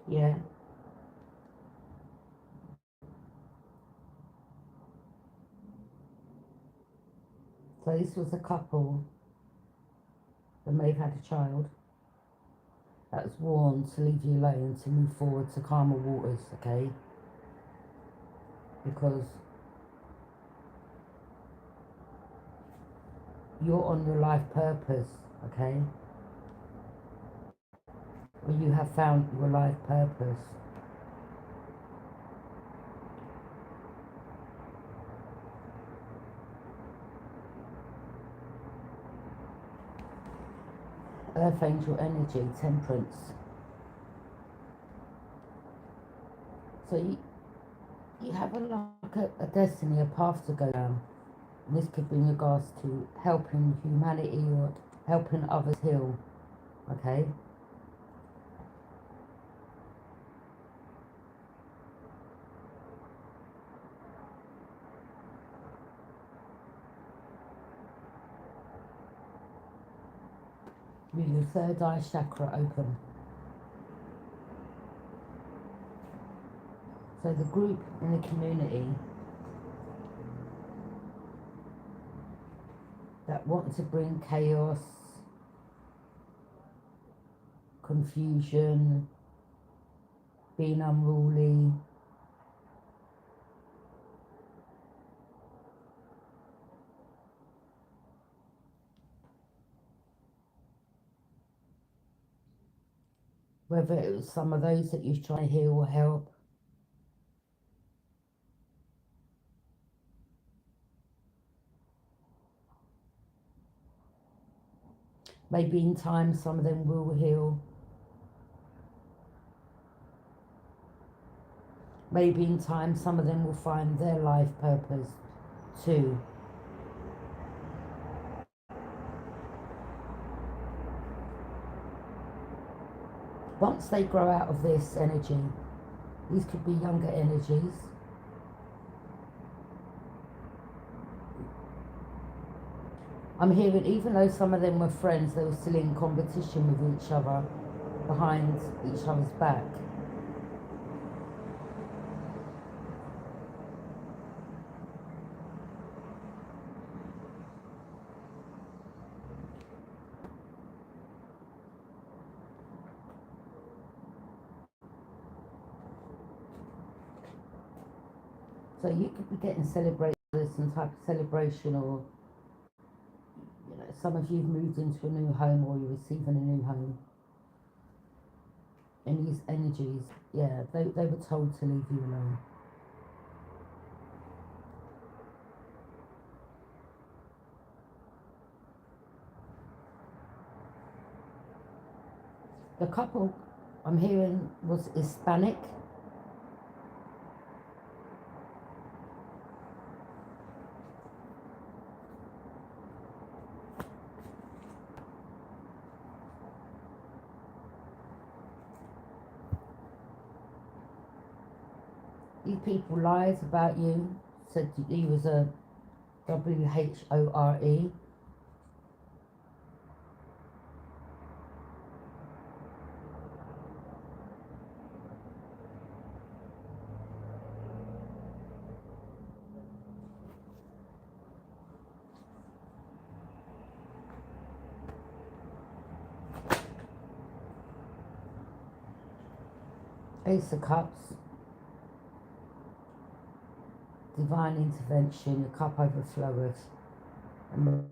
Yeah. So this was a couple that may have had a child that was warned to leave you alone, to move forward to calmer waters, okay? Because you're on your life purpose, okay? Or you have found your life purpose. Earth angel energy, temperance. So you have a destiny, a path to go down. And this could be in regards to helping humanity or helping others heal, okay? With your third eye chakra open. So the group in the community that want to bring chaos, confusion, being unruly, whether it was some of those that you're trying to heal or help, maybe in time some of them will heal, maybe in time some of them will find their life purpose too. Once they grow out of this energy, these could be younger energies. I'm hearing even though some of them were friends, they were still in competition with each other behind each other's back. So you could be getting celebrated, some type of celebration, or some of you've moved into a new home or you're receiving a new home. And these energies, yeah, they were told to leave you alone. The couple I'm hearing was Hispanic. These people lies about you, said he was a WHORE. Ace of Cups, divine intervention, your cup overfloweth. And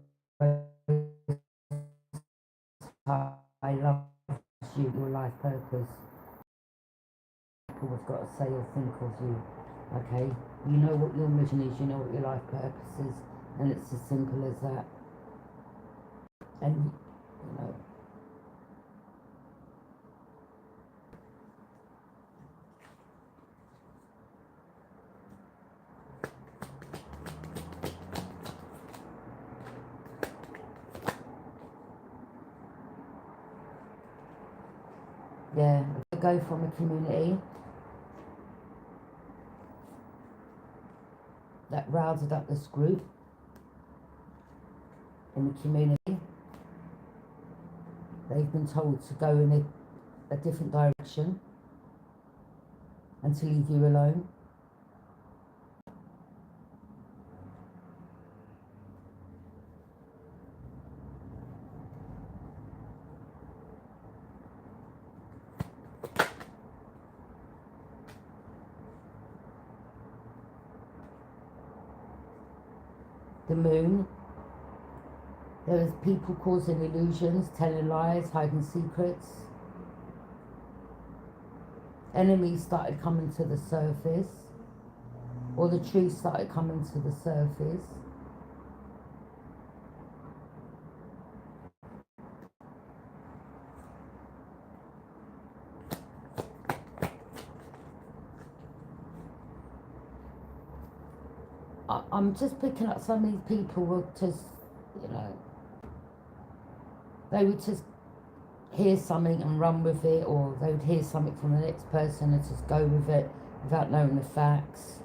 I love you, your life purpose. People have got to say or think of you, okay? You know what your mission is, you know what your life purpose is, and it's as simple as that. And, you know, yeah, I go from a community that rounded up this group in the community. They've been told to go in a different direction. and to leave you alone. The moon. There is people causing illusions, telling lies, hiding secrets. Enemies started coming to the surface, or the truth started coming to the surface. I'm just picking up some of these people were just, you know, they would just hear something and run with it, or they would hear something from the next person and just go with it without knowing the facts.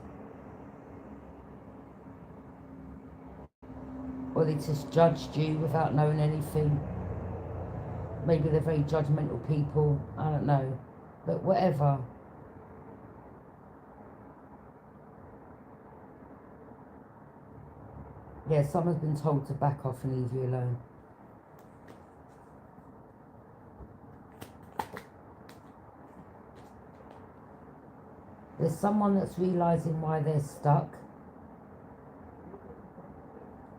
Or they just judged you without knowing anything. Maybe they're very judgmental people, I don't know. But whatever. Yeah, someone's been told to back off and leave you alone. There's someone that's realising why they're stuck.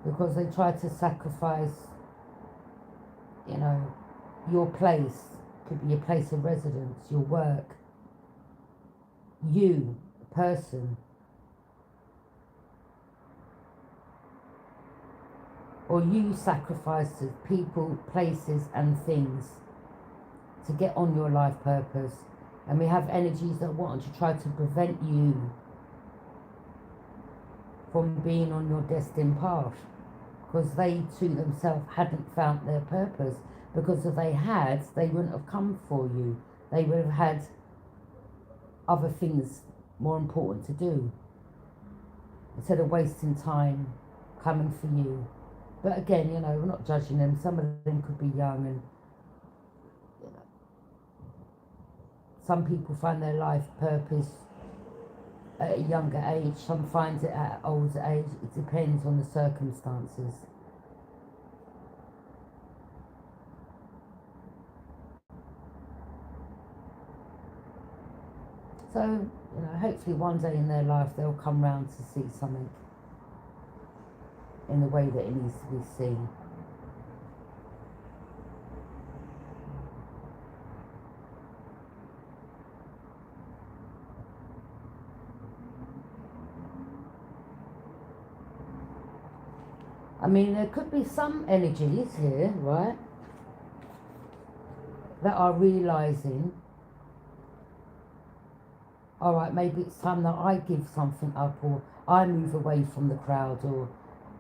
Because they try to sacrifice, you know, your place. Could be your place of residence, your work. You, a person. Or you sacrifices people, places and things to get on your life purpose. And we have energies that want to try to prevent you from being on your destined path. Because they too themselves hadn't found their purpose. Because if they had, they wouldn't have come for you. They would have had other things more important to do. Instead of wasting time coming for you. But again, you know, we're not judging them. Some of them could be young, and you know, some people find their life purpose at a younger age. Some find it at an older age. It depends on the circumstances. So, you know, hopefully one day in their life they'll come round to see something in the way that it needs to be seen. I mean, there could be some energies here, right, that are realising, all right, maybe it's time that I give something up, or I move away from the crowd, or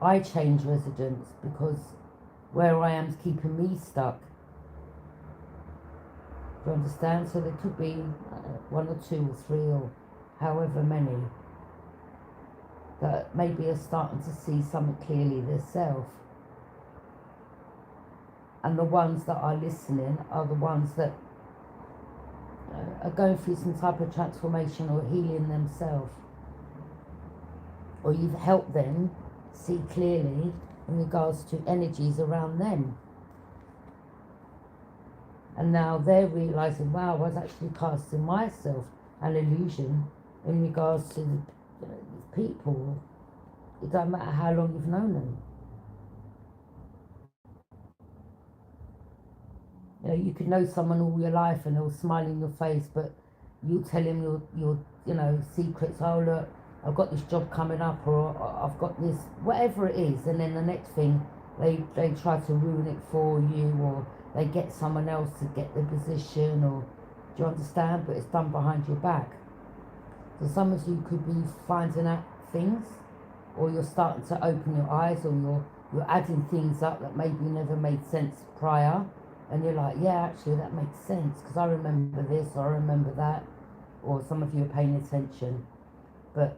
I change residence because where I am is keeping me stuck. Do you understand? So there could be one or two or three or however many that maybe are starting to see something clearly themselves. And the ones that are listening are the ones that are going through some type of transformation or healing themselves. Or you've helped them see clearly in regards to energies around them. And now they're realising, wow, I was actually casting myself an illusion in regards to these people. It doesn't matter how long you've known them. You know, you could know someone all your life and they'll smile in your face, but you tell him your you know, secrets. Oh look, I've got this job coming up, or I've got this, whatever it is, and then the next thing they try to ruin it for you, or they get someone else to get the position, or do you understand? But it's done behind your back. So some of you could be finding out things, or you're starting to open your eyes, or you're adding things up that maybe never made sense prior, and you're like, yeah, actually that makes sense because I remember this, or I remember that, or some of you are paying attention. But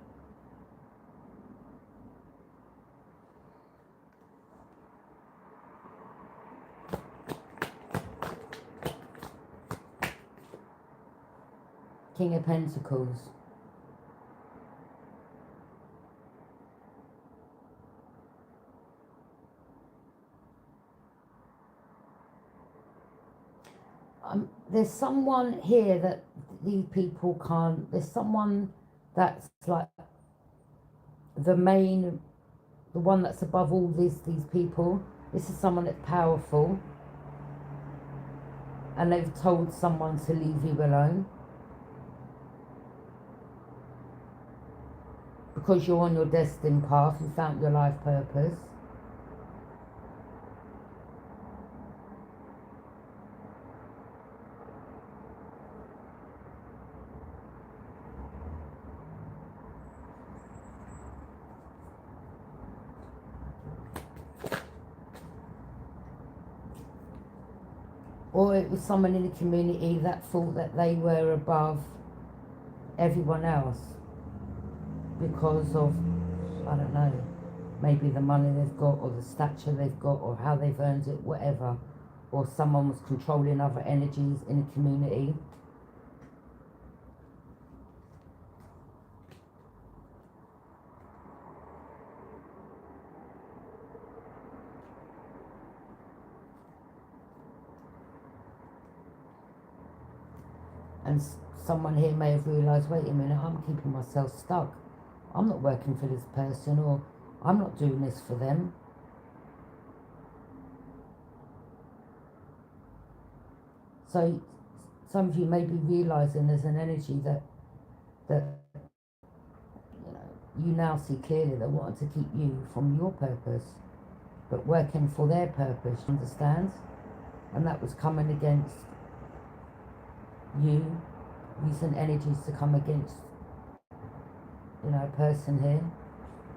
King of Pentacles. There's someone here that these people can't, there's someone that's like the main, the one that's above all these people. This is someone that's powerful, and they've told someone to leave you alone because you're on your destined path, you found your life purpose. Or it was someone in the community that thought that they were above everyone else because of, I don't know, maybe the money they've got or the stature they've got or how they've earned it, whatever. Or someone was controlling other energies in the community. And someone here may have realised, wait a minute, I'm keeping myself stuck. I'm not working for this person, or I'm not doing this for them. So some of you may be realising there's an energy that you now see clearly that wanted to keep you from your purpose, but working for their purpose, understand? And that was coming against you, using energies to come against, a person here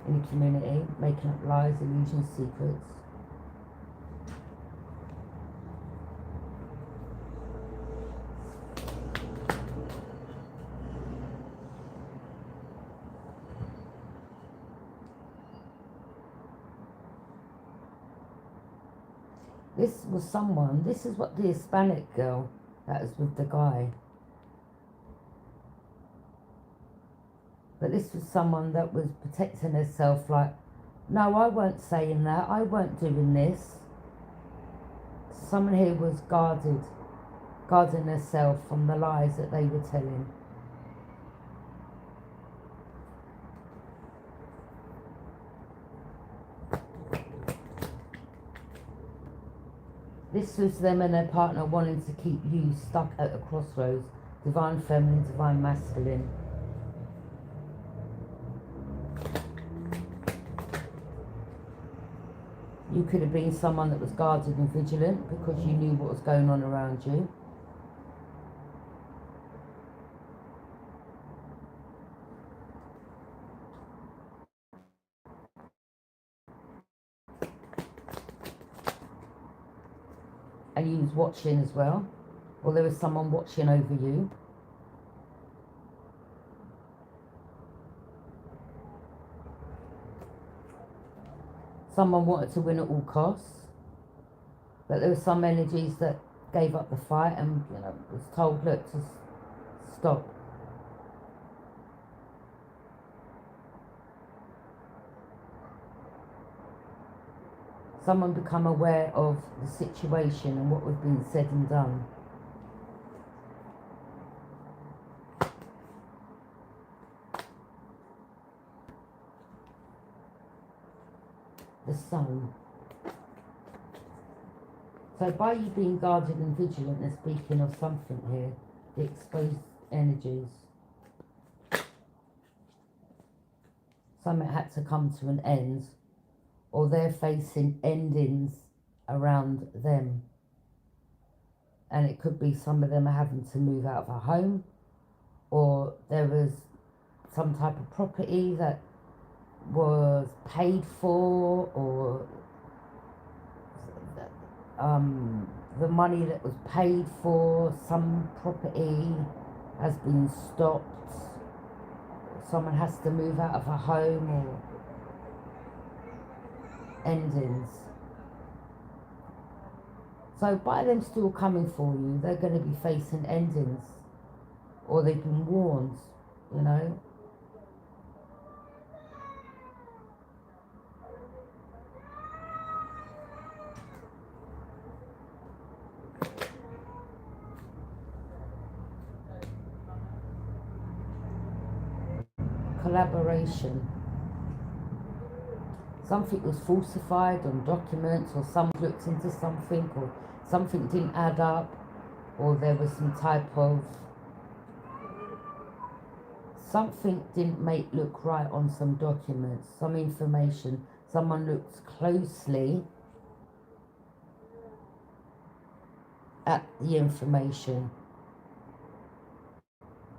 in the community, making up lies, illusions, secrets. This was someone, this is what the Hispanic girl that was with the guy. But this was someone that was protecting herself, like, no, I weren't saying that, I weren't doing this. Someone here was guarding herself from the lies that they were telling. This was them and their partner wanting to keep you stuck at a crossroads. Divine feminine, divine masculine. You could have been someone that was guarded and vigilant because you knew what was going on around you. And you was watching as well, or there was someone watching over you. Someone wanted to win at all costs, but there were some energies that gave up the fight and was told, look, to stop. Someone become aware of the situation and what was being said and done. The sun. So by you being guarded and vigilant, they're speaking of something here, the exposed energies. Something had to come to an end, or they're facing endings around them. And it could be some of them are having to move out of a home, or there was some type of property that was paid for, or the money that was paid for some property has been stopped. Someone has to move out of a home, or endings. So by them still coming for you, they're going to be facing endings. or they've been warned, you know. Collaboration. Something was falsified on documents, or someone looked into something, or something didn't add up, or there was some type of something didn't look right on some documents, some information. Someone looked closely at the information,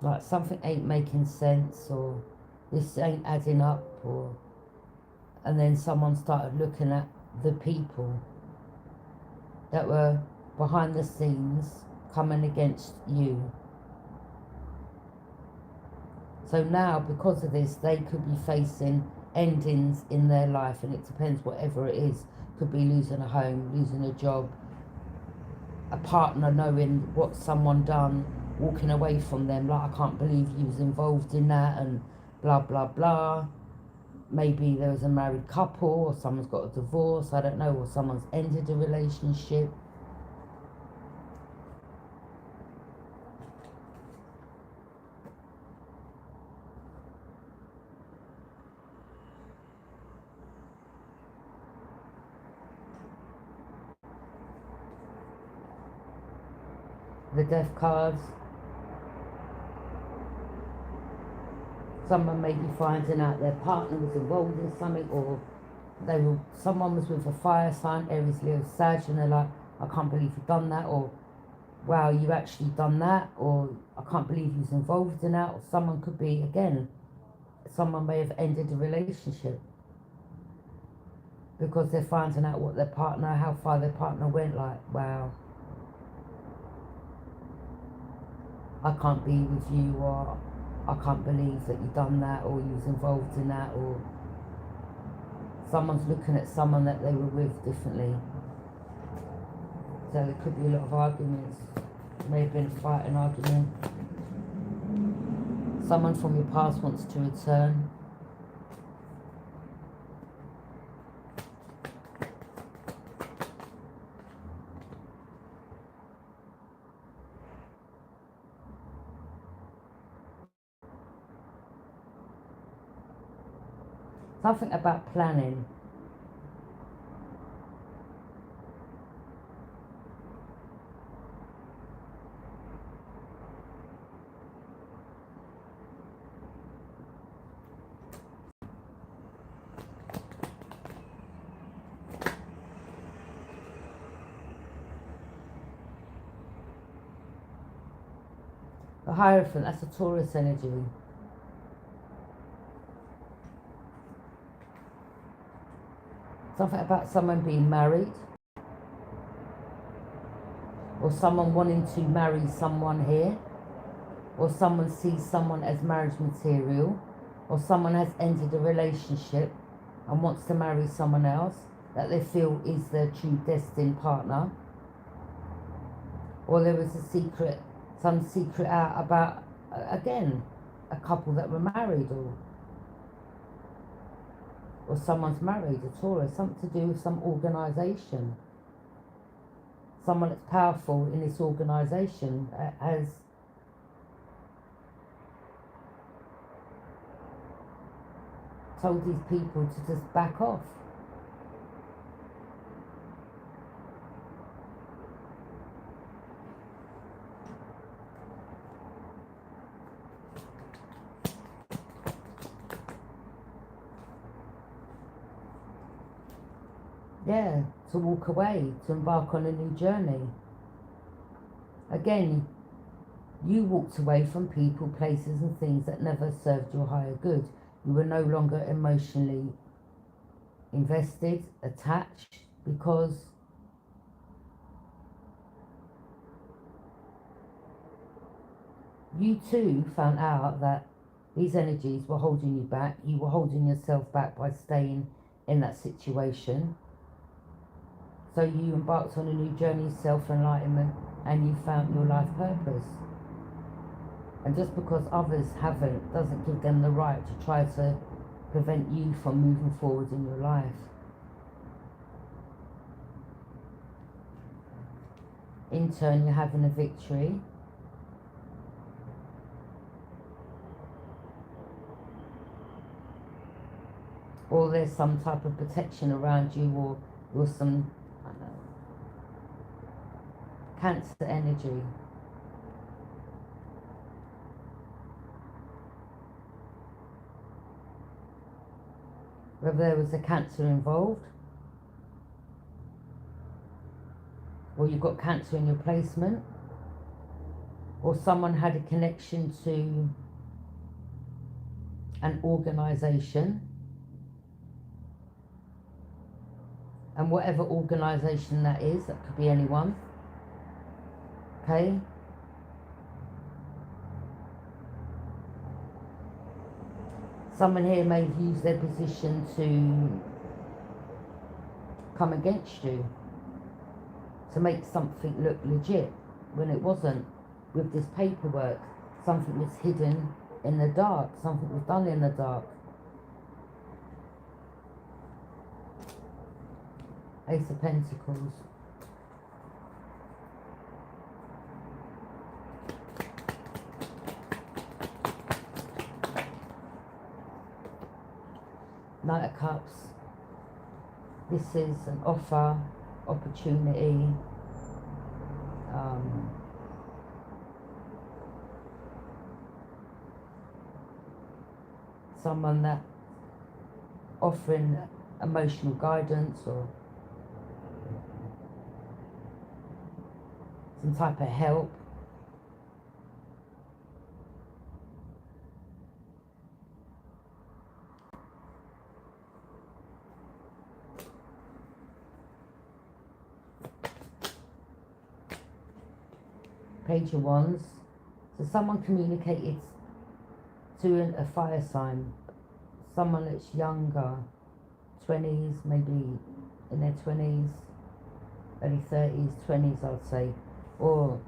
like something ain't making sense, or this ain't adding up, or and then someone started looking at the people that were behind the scenes coming against you. So now, because of this, they could be facing endings in their life, and it depends whatever it is. Could be losing a home, losing a job, a partner knowing what someone done, walking away from them, like, I can't believe you was involved in that, and blah blah blah. Maybe there was a married couple, or someone's got a divorce, I don't know, or someone's ended a relationship. The death cards. Someone may be finding out their partner was involved in something, or someone was with a fire sign, Aries, Leo, Sag, and they're like, I can't believe you've done that, or wow, you actually done that, or I can't believe you was involved in that. Or someone could be, again, someone may have ended a relationship because they're finding out what their partner, how far their partner went, like, wow, I can't be with you, or I can't believe that you done that, or you was involved in that, or someone's looking at someone that they were with differently. So there could be a lot of arguments. May have been a fight, an argument. Someone from your past wants to return. Something about planning. The Hierophant, that's a Taurus energy. Something about someone being married, or someone wanting to marry someone here, or someone sees someone as marriage material, or someone has ended a relationship and wants to marry someone else that they feel is their true destined partner. Or there was some secret out about, again, a couple that were married, or someone's married, a Taurus, something to do with some organisation. Someone that's powerful in this organisation has told these people to just back off. Yeah, to walk away, to embark on a new journey. Again, you walked away from people, places and things that never served your higher good. You were no longer emotionally invested, attached, because you too found out that these energies were holding you back. You were holding yourself back by staying in that situation. So you embarked on a new journey of self-enlightenment, and you found your life purpose. And just because others haven't doesn't give them the right to try to prevent you from moving forward in your life. In turn, you're having a victory. Or there's some type of protection around you, or some, I don't know, Cancer energy. Whether there was a Cancer involved, or you've got Cancer in your placement, or someone had a connection to an organisation, and whatever organisation that is, that could be anyone, okay? Someone here may have used their position to come against you, to make something look legit when it wasn't. With this paperwork, something was hidden in the dark, something was done in the dark. Ace of Pentacles. Knight of Cups. This is an offer, opportunity. Someone that offering emotional guidance or some type of help. Page of Wands. So someone communicated to a fire sign, someone that's younger, 20s, maybe in their 20s, early 30s, 20s I'd say, or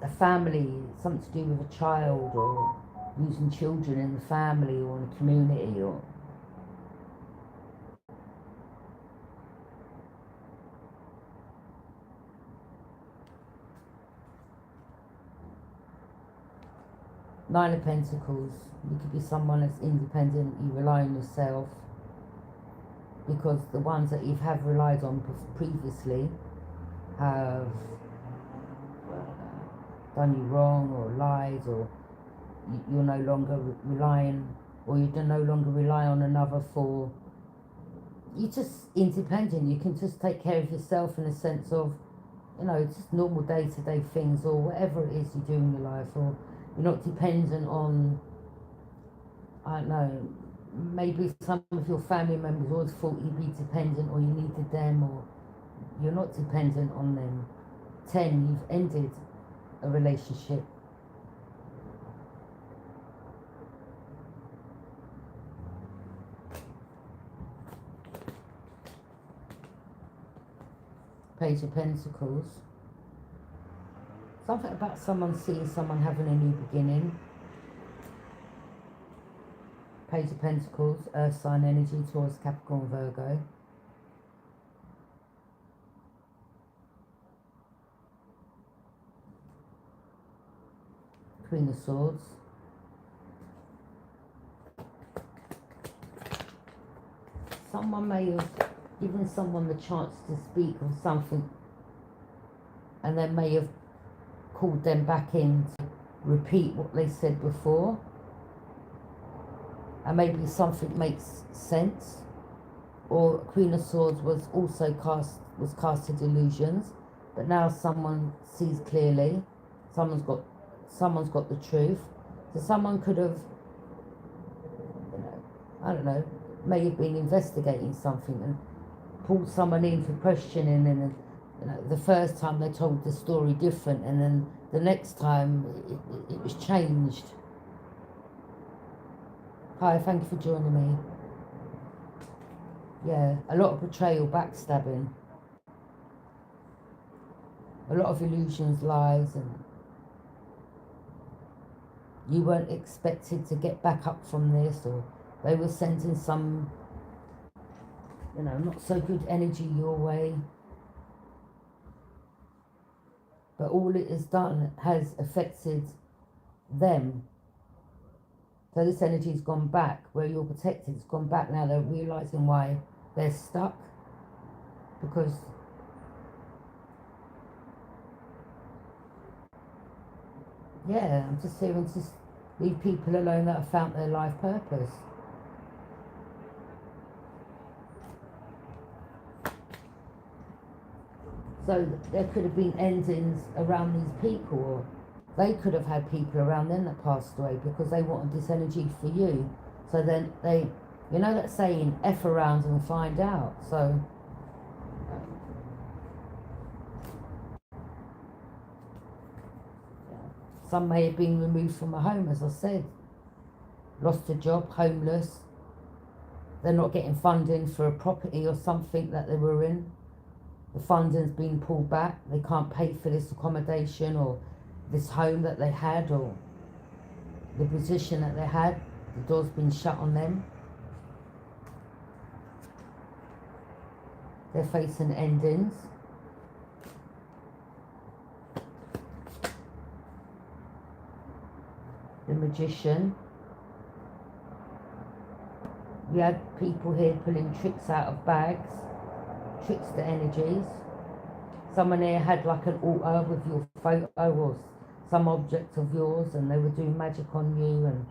a family, something to do with a child, or using children in the family or in the community, or Nine of Pentacles. You could be someone that's independent, you rely on yourself, because the ones that you have relied on previously have done you wrong or lied, or you're no longer relying, or you no longer rely on another for, you're just independent, you can just take care of yourself in a sense of, you know, just normal day-to-day things, or whatever it is you do in your life, or you're not dependent on, I don't know, maybe some of your family members always thought you'd be dependent, or you needed them, or you're not dependent on them. 10, you've ended a relationship. Page of Pentacles. Something about someone seeing someone having a new beginning. Page of Pentacles, Earth sign energy, Taurus, Capricorn, Virgo. Queen of Swords. Someone may have given someone the chance to speak of something, and they may have called them back in to repeat what they said before, and maybe something makes sense. Or Queen of Swords was also cast to delusions, but now someone sees clearly. Someone's got the truth. So someone could have, you know, I don't know, may have been investigating something and pulled someone in for questioning, and you know, the first time they told the story different, and then the next time it was changed. Hi, thank you for joining me. Yeah, a lot of betrayal, backstabbing, a lot of illusions, lies, and you weren't expected to get back up from this, or they were sending some, you know, not so good energy your way. But all it has done has affected them. So this energy's gone back where you're protected. It's gone back now. They're realizing why they're stuck. Because yeah, I'm just hearing just leave people alone that have found their life purpose. So there could have been endings around these people, or they could have had people around them that passed away because they wanted this energy for you. So then they, you know that saying, F around and find out. So some may have been removed from a home, as I said, lost a job, homeless. They're not getting funding for a property or something that they were in. The funding's been pulled back. They can't pay for this accommodation or this home that they had, or the position that they had. The door's been shut on them. They're facing endings. The Magician. We had people here pulling tricks out of bags, trickster energies. Someone here had like an altar with your photo or some object of yours, and they were doing magic on you and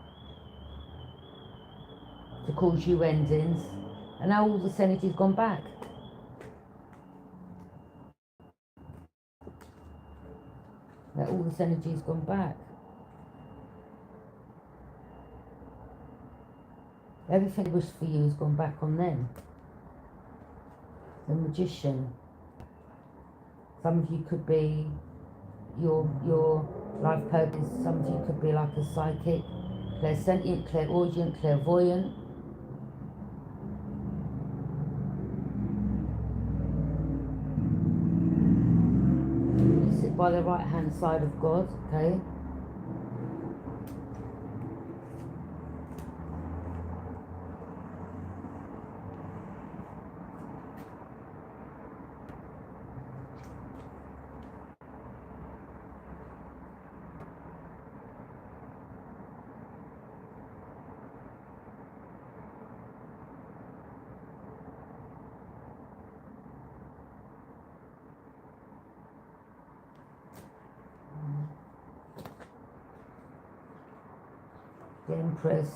to cause you endings. And now all this energy's gone back. Now all this energy's gone back. Everything that was for you has gone back on them. The Magician. Some of you could be your life purpose. Some of you could be like a psychic, clairsentient, clairaudient, clairvoyant. You sit by the right hand side of God, okay? The Empress.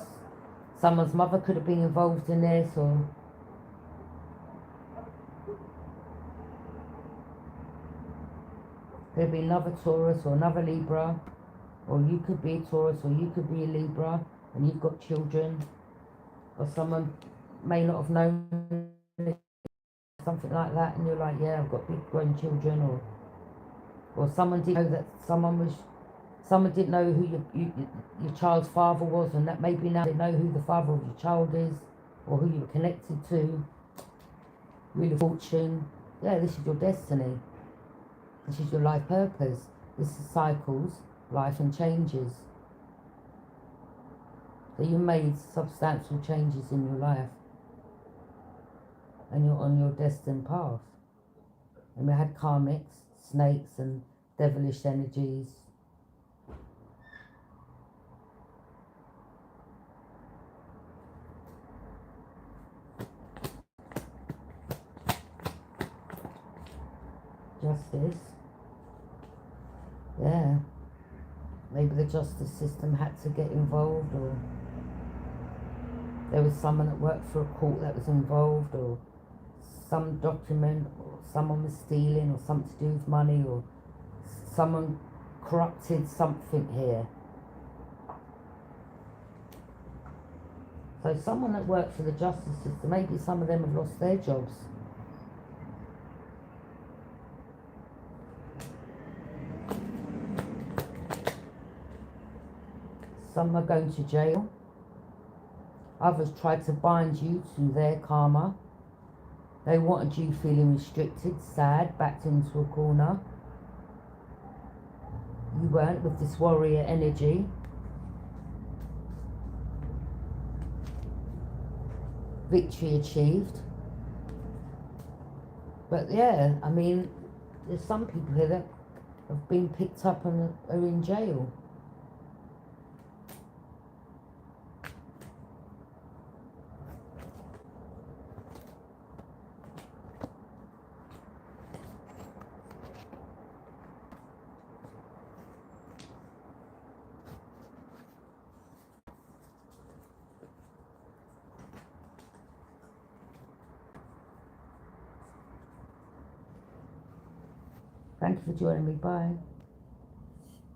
Someone's mother could have been involved in this, or there'd be another Taurus or another Libra, or you could be a Taurus or you could be a Libra and you've got children, or someone may not have known something like that and you're like, yeah, I've got big grown children, or someone didn't know that someone didn't know who your child's father was, and that maybe now they know who the father of your child is, or who you're connected to. Wheel of Fortune. Yeah, this is your destiny. This is your life purpose. This is cycles, life and changes. So you made substantial changes in your life, and you're on your destined path. And we had karmics, snakes and devilish energies. Justice. Yeah. Maybe the justice system had to get involved, or there was someone that worked for a court that was involved, or some document, or someone was stealing, or something to do with money, or someone corrupted something here. So someone that worked for the justice system, maybe some of them have lost their jobs. Some are going to jail. Others tried to bind you to their karma. They wanted you feeling restricted, sad, backed into a corner. You weren't, with this warrior energy. victory achieved. But yeah, I mean, there's some people here that have been picked up and are in jail. Thank you for joining me. Bye.